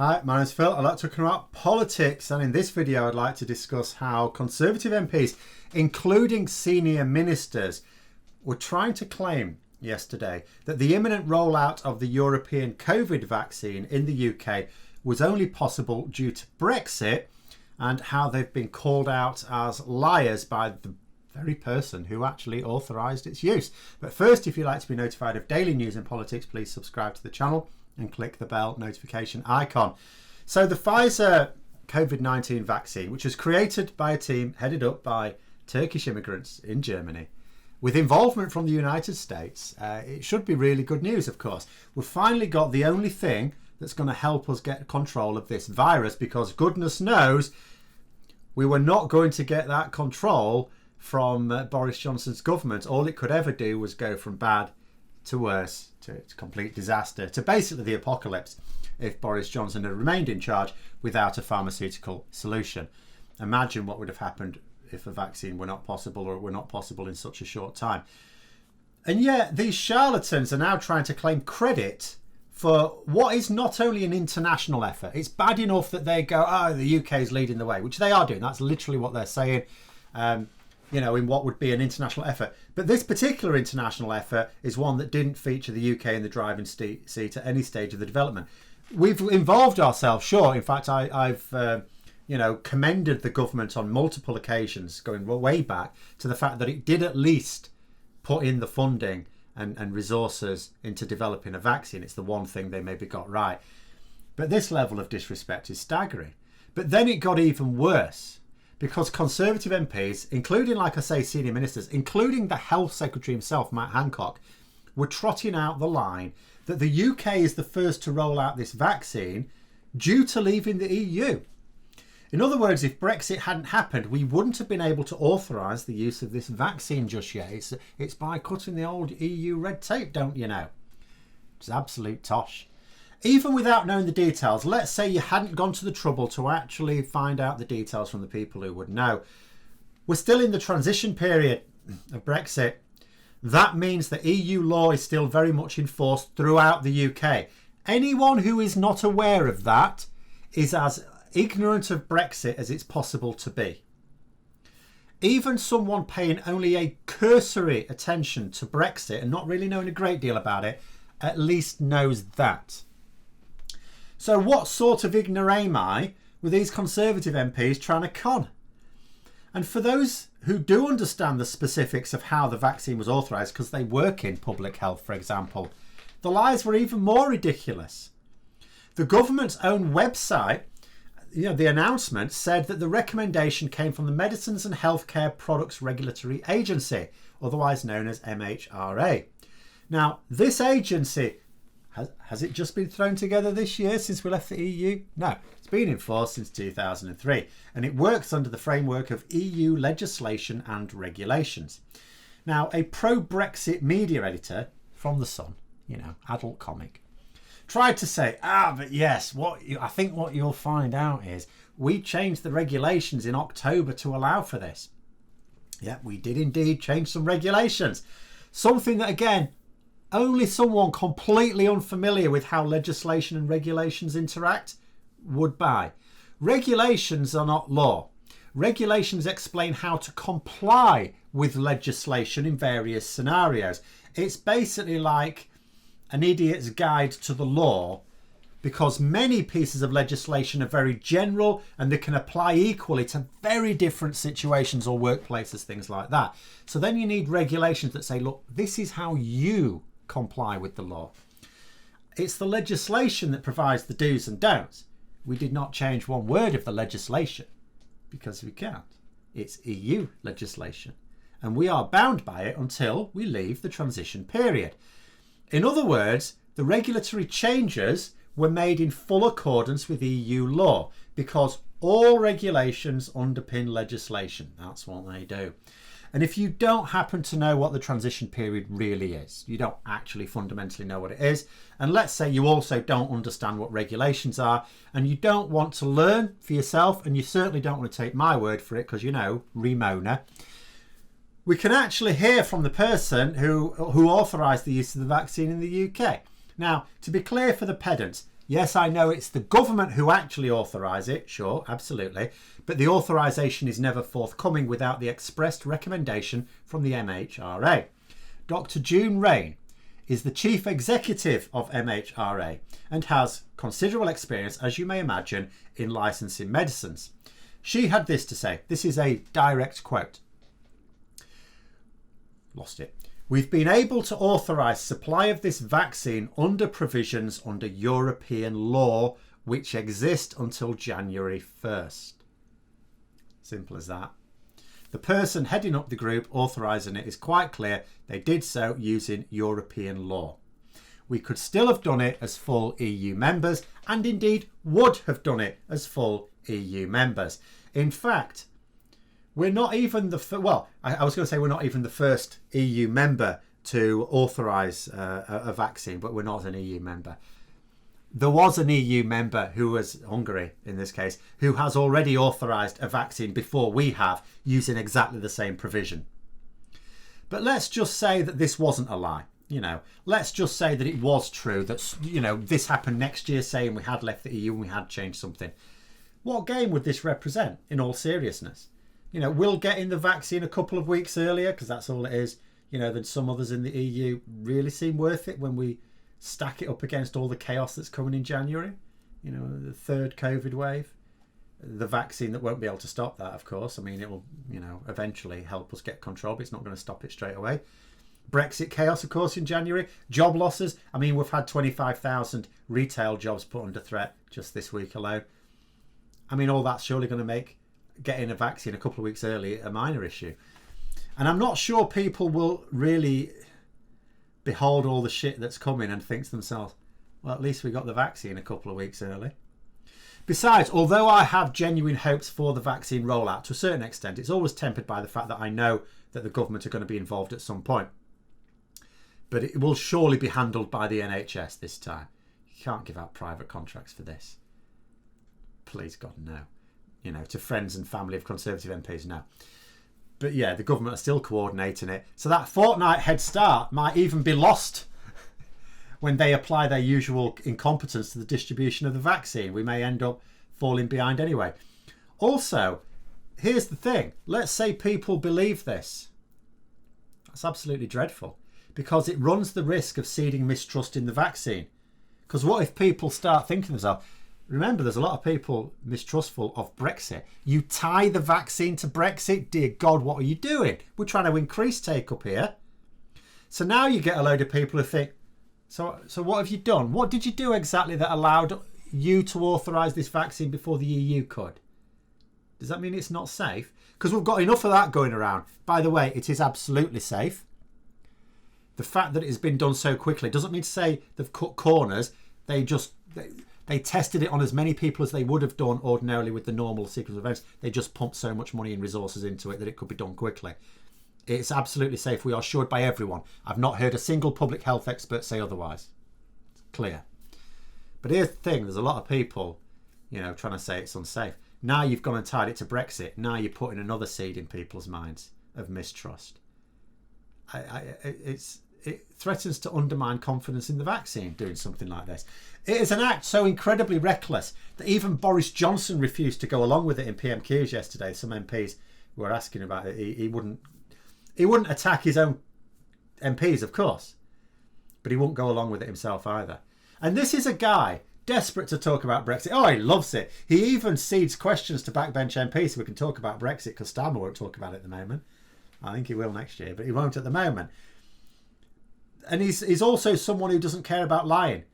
Hi, my name's Phil. I like talking about politics, and in this video I'd like to discuss how Conservative MPs, including senior ministers, were trying to claim yesterday that the imminent rollout of the European COVID vaccine in the UK was only possible due to Brexit, and how they've been called out as liars by the very person who actually authorised its use. But first, if you'd like to be notified of daily news and politics, please subscribe to the channel and click the bell notification icon. So the Pfizer COVID-19 vaccine, which was created by a team headed up by Turkish immigrants in Germany, with involvement from the United States, it should be really good news, of course. We've finally got the only thing that's going to help us get control of this virus, because goodness knows we were not going to get that control from Boris Johnson's government. All it could ever do was go from bad to worse, to complete disaster, to basically the apocalypse if Boris Johnson had remained in charge without a pharmaceutical solution. Imagine what would have happened if a vaccine were not possible, or it were not possible in such a short time. And yet these charlatans are now trying to claim credit for what is not only an international effort. It's bad enough that they go, oh, the UK is leading the way, which they are doing. That's literally what they're saying. In what would be an international effort. But this particular international effort is one that didn't feature the UK in the driving seat at any stage of the development. We've involved ourselves, sure. In fact, I've commended the government on multiple occasions, going way back, to the fact that it did at least put in the funding and resources into developing a vaccine. It's the one thing they maybe got right. But this level of disrespect is staggering. But then it got even worse, because Conservative MPs, including, like I say, senior ministers, including the Health Secretary himself, Matt Hancock, were trotting out the line that the UK is the first to roll out this vaccine due to leaving the EU. In other words, if Brexit hadn't happened, we wouldn't have been able to authorise the use of this vaccine just yet. It's by cutting the old EU red tape, don't you know? It's absolute tosh. Even without knowing the details, let's say you hadn't gone to the trouble to actually find out the details from the people who would know. We're still in the transition period of Brexit. That means that EU law is still very much enforced throughout the UK. Anyone who is not aware of that is as ignorant of Brexit as it's possible to be. Even someone paying only a cursory attention to Brexit and not really knowing a great deal about it, at least knows that. So what sort of ignoramus were these Conservative MPs trying to con? And for those who do understand the specifics of how the vaccine was authorised, because they work in public health, for example, the lies were even more ridiculous. The government's own website, the announcement said that the recommendation came from the Medicines and Healthcare Products Regulatory Agency, otherwise known as MHRA. Now, this agency, has it just been thrown together this year since we left the EU? No, it's been in force since 2003, and it works under the framework of EU legislation and regulations. Now, a pro-Brexit media editor from The Sun, adult comic, tried to say, but yes, I think what you'll find out is we changed the regulations in October to allow for this. Yeah, we did indeed change some regulations. Something that, again, only someone completely unfamiliar with how legislation and regulations interact would buy. Regulations are not law. Regulations explain how to comply with legislation in various scenarios. It's basically like an idiot's guide to the law, because many pieces of legislation are very general and they can apply equally to very different situations or workplaces, things like that. So then you need regulations that say, look, this is how you comply with the law. It's the legislation that provides the do's and don'ts. We did not change one word of the legislation because we can't. It's EU legislation, and we are bound by it until we leave the transition period. In other words, the regulatory changes were made in full accordance with EU law, because all regulations underpin legislation. That's what they do. And if you don't happen to know what the transition period really is, you don't actually fundamentally know what it is, and let's say you also don't understand what regulations are, and you don't want to learn for yourself, and you certainly don't want to take my word for it, because Ramona, we can actually hear from the person who authorised the use of the vaccine in the UK. Now, to be clear for the pedants, Yes, I know it's the government who actually authorise it, sure, absolutely, but the authorisation is never forthcoming without the expressed recommendation from the MHRA. Dr. June Rain is the chief executive of MHRA and has considerable experience, as you may imagine, in licensing medicines. She had this to say. This is a direct quote. Lost it. We've been able to authorise supply of this vaccine under provisions under European law, which exist until January 1st. Simple as that. The person heading up the group authorising it is quite clear they did so using European law. We could still have done it as full EU members, and indeed would have done it as full EU members. In fact, we're not even I was going to say we're not even the first EU member to authorise a vaccine, but we're not an EU member. There was an EU member who was Hungary, in this case, who has already authorised a vaccine before we have, using exactly the same provision. But let's just say that this wasn't a lie. Let's just say that it was true, that, this happened next year, saying we had left the EU and we had changed something. What gain would this represent, in all seriousness? Will getting the vaccine a couple of weeks earlier, because that's all it is, than some others in the EU, really seem worth it when we stack it up against all the chaos that's coming in January? The third COVID wave, the vaccine that won't be able to stop that, of course. I mean, it will, eventually help us get control, but it's not going to stop it straight away. Brexit chaos, of course, in January. Job losses. I mean, we've had 25,000 retail jobs put under threat just this week alone. I mean, all that's surely going to make getting a vaccine a couple of weeks early a minor issue. And I'm not sure people will really behold all the shit that's coming and think to themselves, well, at least we got the vaccine a couple of weeks early. Besides, although I have genuine hopes for the vaccine rollout to a certain extent, it's always tempered by the fact that I know that the government are going to be involved at some point. But it will surely be handled by the NHS this time. You can't give out private contracts for this. Please God, no. To friends and family of Conservative MPs, no. But yeah, the government are still coordinating it. So that fortnight head start might even be lost when they apply their usual incompetence to the distribution of the vaccine. We may end up falling behind anyway. Also, here's the thing. Let's say people believe this. That's absolutely dreadful, because it runs the risk of seeding mistrust in the vaccine. Because what if people start thinking to themselves, remember, there's a lot of people mistrustful of Brexit. You tie the vaccine to Brexit? Dear God, what are you doing? We're trying to increase take-up here. So now you get a load of people who think, so what have you done? What did you do exactly that allowed you to authorise this vaccine before the EU could? Does that mean it's not safe? Because we've got enough of that going around. By the way, it is absolutely safe. The fact that it has been done so quickly doesn't mean to say they've cut corners. They tested it on as many people as they would have done ordinarily with the normal sequence of events. They just pumped so much money and resources into it that it could be done quickly. It's absolutely safe. We are assured by everyone. I've not heard a single public health expert say otherwise. It's clear. But here's the thing. There's a lot of people, trying to say it's unsafe. Now you've gone and tied it to Brexit. Now you're putting another seed in people's minds of mistrust. It threatens to undermine confidence in the vaccine, doing something like this. It is an act so incredibly reckless that even Boris Johnson refused to go along with it in PMQs yesterday. Some MPs were asking about it. He wouldn't attack his own MPs, of course, but he won't go along with it himself either. And this is a guy desperate to talk about Brexit. Oh, he loves it. He even cedes questions to backbench MPs so we can talk about Brexit, because Starmer won't talk about it at the moment. I think he will next year, but he won't at the moment. And he's also someone who doesn't care about lying.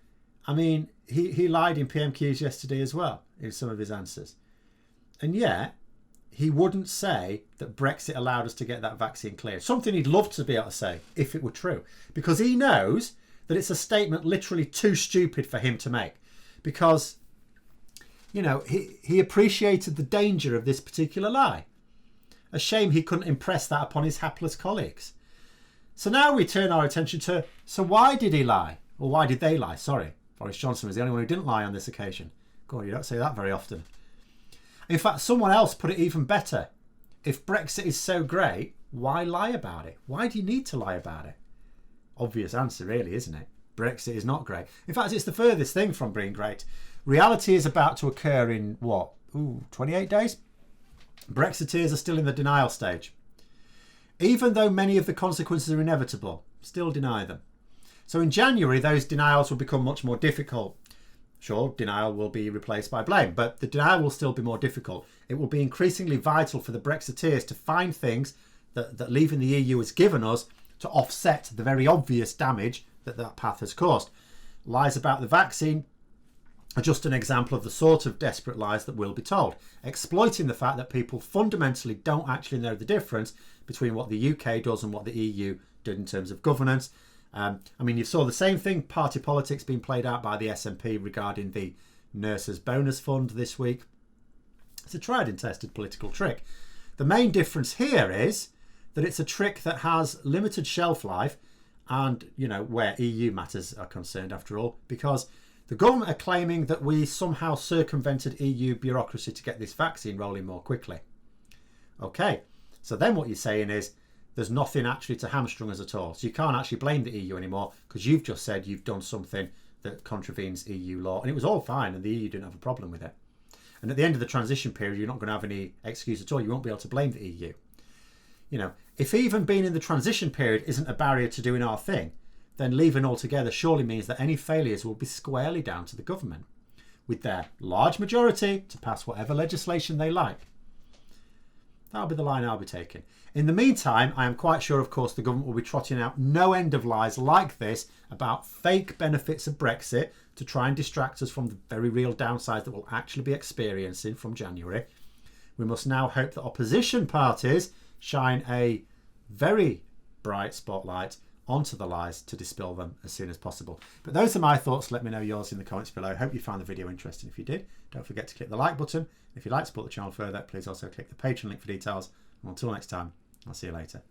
I mean, he lied in PMQs yesterday as well in some of his answers. And yet, he wouldn't say that Brexit allowed us to get that vaccine cleared. Something he'd love to be able to say if it were true. Because he knows that it's a statement literally too stupid for him to make. Because, he appreciated the danger of this particular lie. A shame he couldn't impress that upon his hapless colleagues. So now we turn our attention to, so why did he lie? Or why did they lie? Sorry. Boris Johnson was the only one who didn't lie on this occasion. God, you don't say that very often. In fact, someone else put it even better. If Brexit is so great, why lie about it? Why do you need to lie about it? Obvious answer, really, isn't it? Brexit is not great. In fact, it's the furthest thing from being great. Reality is about to occur in, what, 28 days? Brexiteers are still in the denial stage. Even though many of the consequences are inevitable, still deny them. So in January, those denials will become much more difficult. Sure, denial will be replaced by blame, but the denial will still be more difficult. It will be increasingly vital for the Brexiteers to find things that leaving the EU has given us to offset the very obvious damage that path has caused. Lies about the vaccine are just an example of the sort of desperate lies that will be told, exploiting the fact that people fundamentally don't actually know the difference between what the UK does and what the EU did in terms of governance. I mean, you saw the same thing, party politics being played out by the SNP regarding the nurses' bonus fund this week. It's a tried and tested political trick. The main difference here is that it's a trick that has limited shelf life and, you know, where EU matters are concerned after all, because the government are claiming that we somehow circumvented EU bureaucracy to get this vaccine rolling more quickly. Okay, so then what you're saying is there's nothing actually to hamstring us at all. So you can't actually blame the EU anymore because you've just said you've done something that contravenes EU law. And it was all fine and the EU didn't have a problem with it. And at the end of the transition period, you're not going to have any excuse at all. You won't be able to blame the EU. You know, if even being in the transition period isn't a barrier to doing our thing, then leaving altogether surely means that any failures will be squarely down to the government, with their large majority to pass whatever legislation they like. That'll be the line I'll be taking. In the meantime, I am quite sure, of course, the government will be trotting out no end of lies like this about fake benefits of Brexit to try and distract us from the very real downsides that we'll actually be experiencing from January. We must now hope that opposition parties shine a very bright spotlight onto the lies to dispel them as soon as possible. But those are my thoughts. Let me know yours in the comments below. Hope you found the video interesting. If you did, don't forget to click the like button. If you'd like to support the channel further, please also click the Patreon link for details. And until next time, I'll see you later.